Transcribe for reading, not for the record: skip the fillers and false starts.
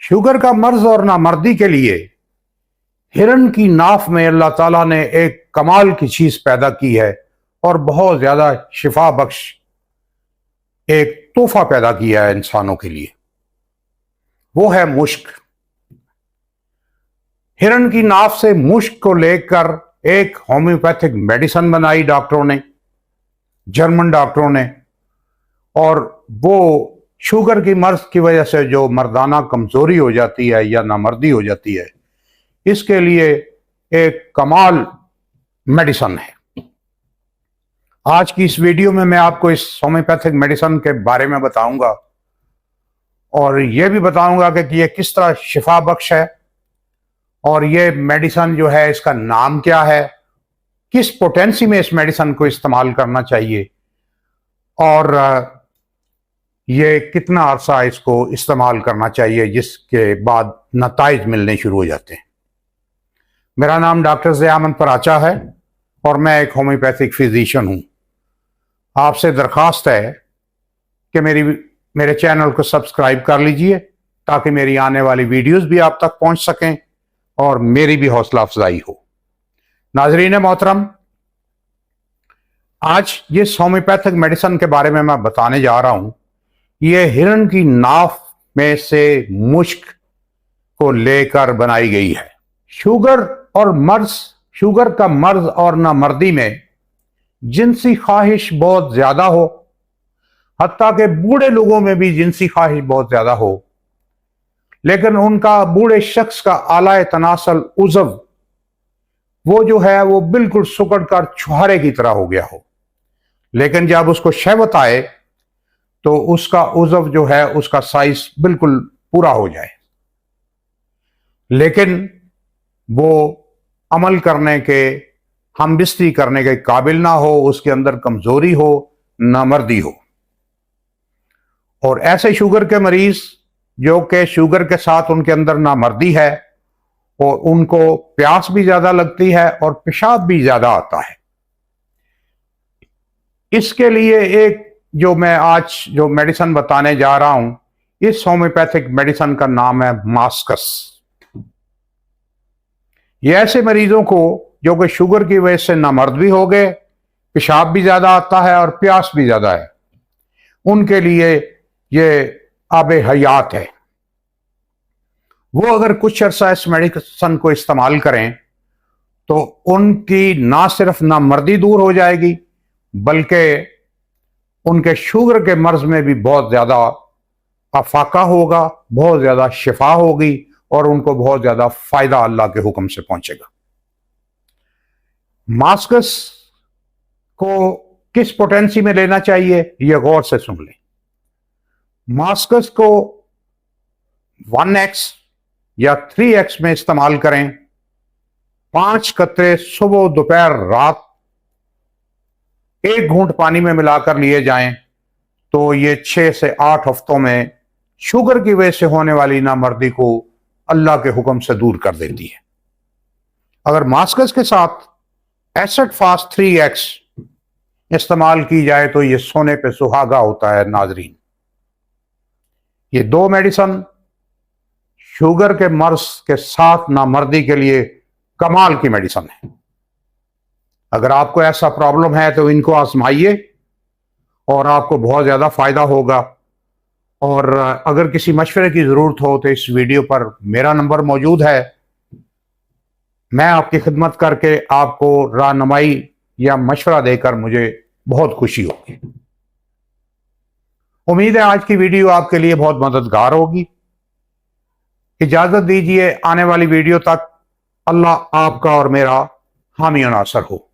Sugar का मर्ज और नामर्दी के लिए हिरन की नाफ में अल्लाह ताला ने एक कमाल की चीज पैदा की है और बहुत ज्यादा शिफा बख्श एक तोहफा पैदा किया है इंसानों के लिए। वो है मुश्क। हिरन की नाफ से मुश्क को लेकर एक होम्योपैथिक मेडिसिन बनाई डॉक्टरों ने, जर्मन डॉक्टरों ने, और वो शुगर की मर्ज की वजह से जो मर्दाना कमजोरी हो जाती है या नामर्दी हो जाती है, इसके लिए एक कमाल मेडिसिन है। आज की इस वीडियो में मैं आपको इस होम्योपैथिक मेडिसिन के बारे में बताऊंगा और यह भी बताऊंगा कि ये किस तरह शिफा बख्श है और ये मेडिसिन जो है इसका नाम क्या है, किस पोटेंसी में इस मेडिसिन को इस्तेमाल करना चाहिए और ये कितना अरसा इसको इस्तेमाल करना चाहिए जिसके बाद नताइज मिलने शुरू हो जाते हैं। मेरा नाम डॉक्टर ज़ियामन पराचा है और मैं एक होम्योपैथिक फिजिशियन हूं। आपसे दरख्वास्त है कि मेरे चैनल को सब्सक्राइब कर लीजिए ताकि मेरी आने वाली वीडियोस भी आप तक पहुंच सकें और मेरी भी हौसला अफजाई हो। नाजरीन मोहतरम, आज जिस होम्योपैथिक मेडिसिन के बारे में मैं बताने जा रहा हूं, यह हिरन की नाफ में से मुश्क को लेकर बनाई गई है। शुगर का मर्ज और नामर्दी में जिनसी ख्वाहिश बहुत ज्यादा हो, हत्ता के बूढ़े लोगों में भी जिनसी ख्वाहिश बहुत ज्यादा हो, लेकिन उनका बूढ़े शख्स का आला तनासल उज़व वो जो है वो बिल्कुल सुकड़ कर छुहारे की तरह हो गया हो, लेकिन जब उसको शहवत आए तो उसका उज़व जो है उसका साइज बिल्कुल पूरा हो जाए, लेकिन वो अमल करने के, हमबिस्ती करने के काबिल ना हो, उसके अंदर कमजोरी हो, नामर्दी हो। और ऐसे शुगर के मरीज जो कि शुगर के साथ उनके अंदर नामर्दी है और उनको प्यास भी ज्यादा लगती है और पेशाब भी ज्यादा आता है, इसके लिए एक जो मैं आज जो मेडिसिन बताने जा रहा हूं, इस होम्योपैथिक मेडिसिन का नाम है मास्कस। ये ऐसे मरीजों को जो कि शुगर की वजह से नामर्द भी हो गए, पेशाब भी ज्यादा आता है और प्यास भी ज्यादा है, उनके लिए ये आबे हयात है। वो अगर कुछ अर्सा इस मेडिसिन को इस्तेमाल करें तो उनकी ना सिर्फ नामर्दी दूर हो जाएगी बल्कि उनके शुगर के मर्ज में भी बहुत ज्यादा अफाका होगा, बहुत ज्यादा शिफा होगी और उनको बहुत ज्यादा फायदा अल्लाह के हुक्म से पहुंचेगा। मास्कस को किस पोटेंसी में लेना चाहिए यह गौर से सुन लें। मास्कस को 1x या 3x में इस्तेमाल करें। 5 कतरे सुबह, दोपहर, रात 1 घूंट पानी में मिलाकर लिए जाएं तो ये 6 से 8 हफ्तों में शुगर की वजह से होने वाली नामर्दी को अल्लाह के हुक्म से दूर कर देती है। अगर मास्कस के साथ एसिड फास्ट 3x इस्तेमाल की जाए तो ये सोने पे सुहागा होता है। नाजरीन, ये 2 मेडिसिन शुगर के मर्ज के साथ नामर्दी के लिए कमाल की मेडिसिन है। अगर आपको ऐसा प्रॉब्लम है तो इनको आजमाइए और आपको बहुत ज्यादा फायदा होगा। और अगर किसी मशवरे की जरूरत हो तो इस वीडियो पर मेरा नंबर मौजूद है, मैं आपकी खिदमत करके आपको रहनुमाई या मशवरा देकर मुझे बहुत खुशी होगी। उम्मीद है आज की वीडियो आपके लिए बहुत मददगार होगी। इजाजत दीजिए, आने वाली वीडियो तक अल्लाह आपका और मेरा हामी और नासर हो।